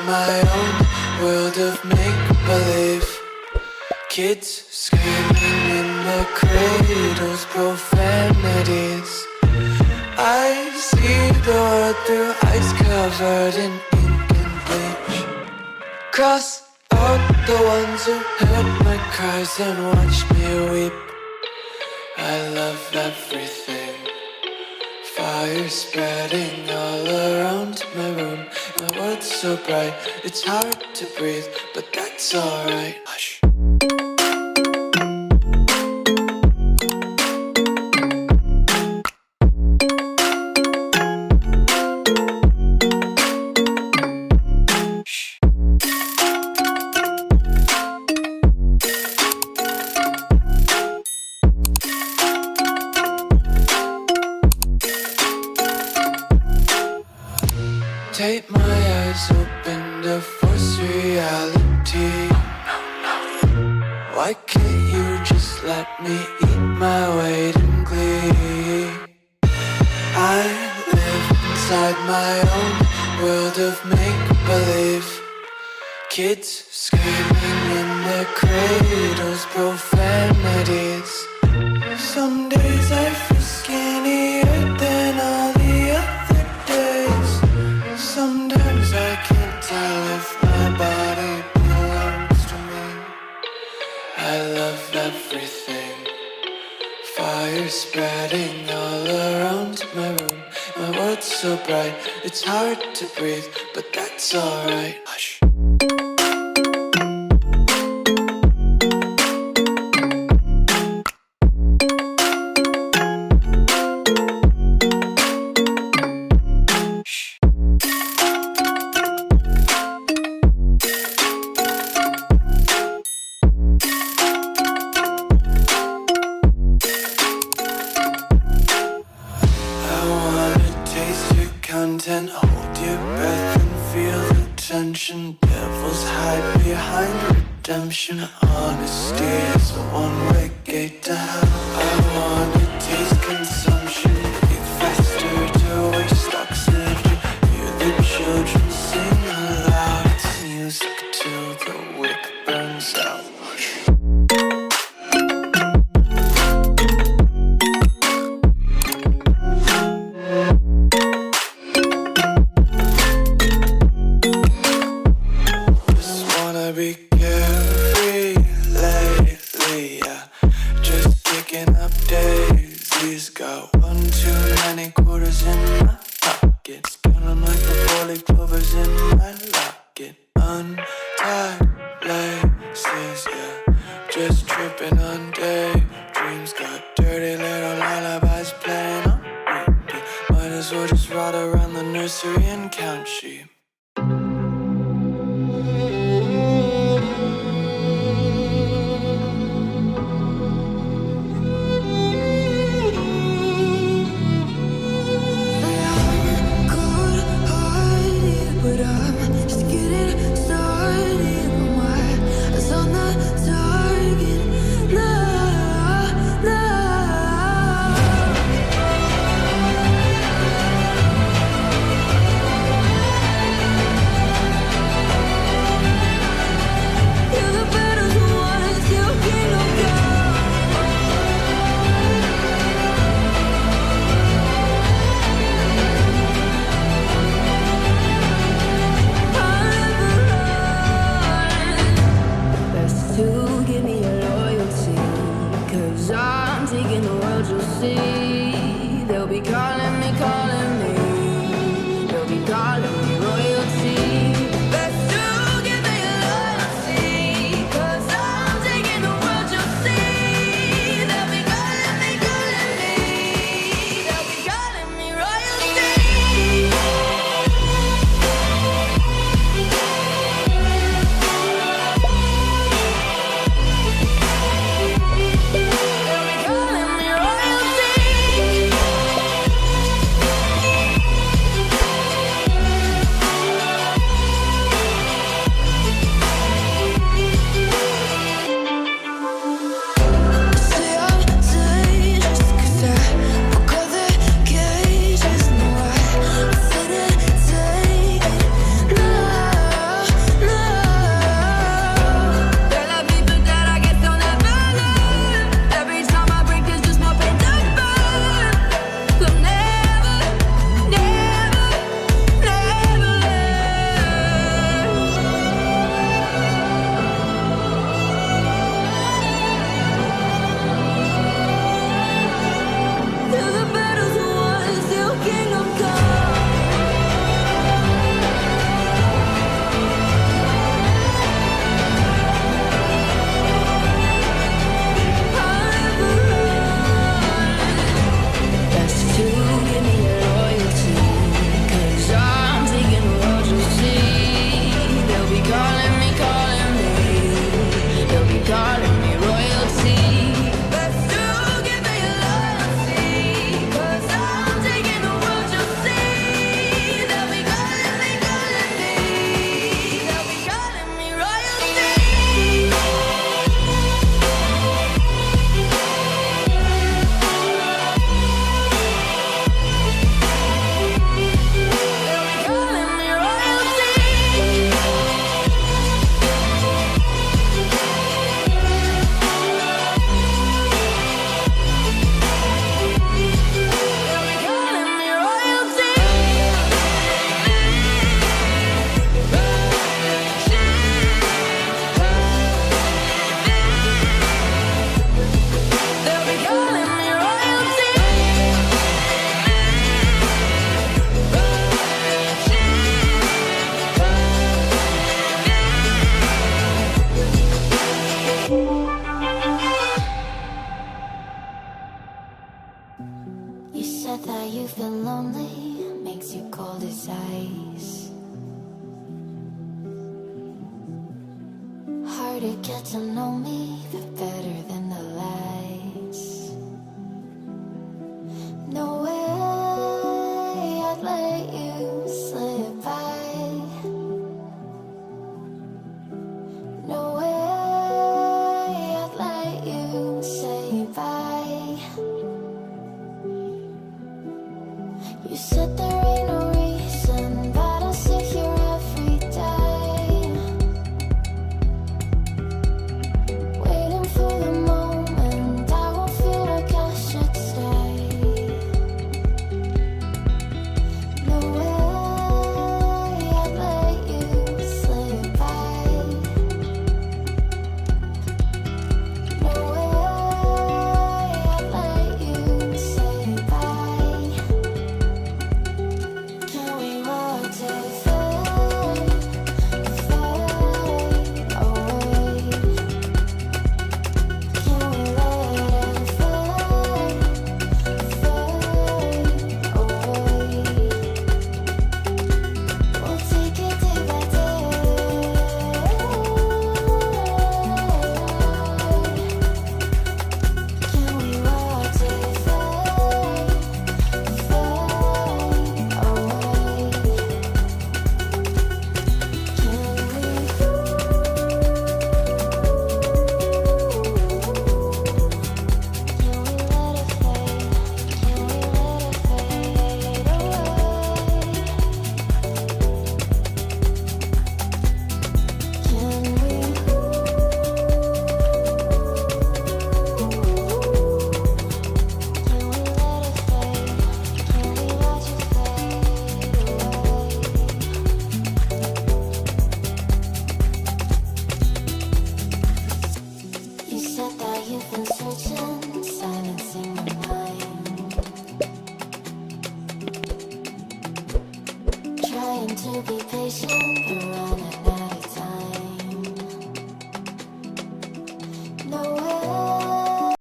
my own world of make-believe. Kids screaming in their cradles, profanities. I see the world through ice covered in ink and bleach. Cross out the ones who heard my cries and watched me weep. I love everything. Fire spreading all around my room. My world's so bright, it's hard to breathe, but that's alright. Hush. Take my eyes open to force reality. Why can't you just let me eat my weight in glee? I live inside my own world of make-believe. Kids screaming in their cradles, profanities. Some days I feel skinnier than all the other days. Sometimes I can't tell if my body belongs to me. I love everything. Fire spreading all around my room. My world's so bright, it's hard to breathe, but that's alright. Hush. Content, hold your breath and feel the tension. Devils hide behind redemption. Honesty is a one-way gate to hell. I wanna taste consumption. Breathe faster to waste oxygen. Hear the children sing aloud. It's music till the wick burns out. Be carefree lately, yeah. Just picking up daisies, got harder to get to know me, the better than the lies. No way I'd let you slip by. No way I'd let you say bye. You said there ain't no reason, but I sit here every day, waiting for the moment I won't feel like I should stay. No way I'd let you slip by. No way I'd let you say bye. Can we watch it fade, fade away? Can we let it fade, fade away? We'll take it day by day. Can we watch it fade, fade away? You said that you've been searching, silencing your mind, trying to be patient, but running out.